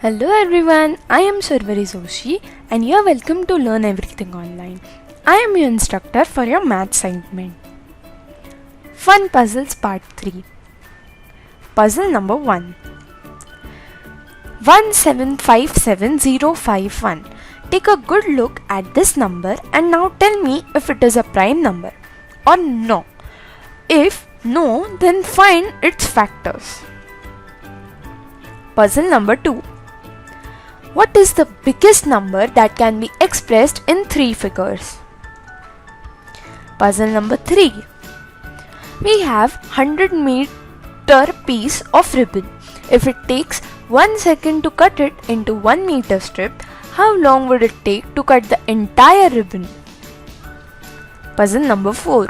Hello everyone, I am Survari Joshi and you are welcome to Learn Everything Online. I am your instructor for your math segment. Fun Puzzles Part 3. Puzzle number 1. 1757051. Take a good look at this number and now tell me if it is a prime number or no. If no, then find its factors. Puzzle number 2. What is the biggest number that can be expressed in 3 figures? Puzzle number 3. We have 100-meter piece of ribbon. If it takes 1 second to cut it into 1 meter strip, how long would it take to cut the entire ribbon? Puzzle number 4.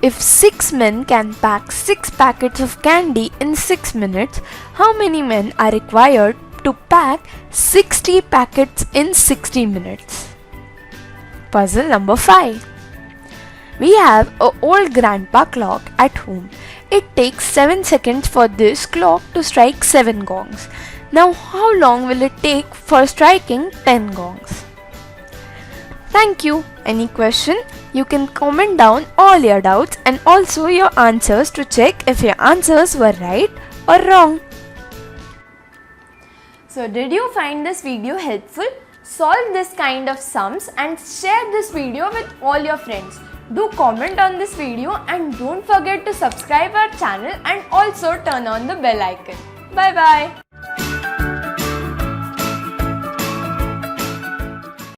If 6 men can pack 6 packets of candy in 6 minutes, how many men are required to pack 60 packets in 60 minutes? Puzzle number 5. We have an old grandpa clock at home. It takes 7 seconds for this clock to strike 7 gongs. Now how long will it take for striking 10 gongs? Thank you. Any question? You can comment down all your doubts and also your answers to check if your answers were right or wrong. So did you find this video helpful? Solve this kind of sums and share this video with all your friends. Do comment on this video and don't forget to subscribe our channel and also turn on the bell icon. Bye bye.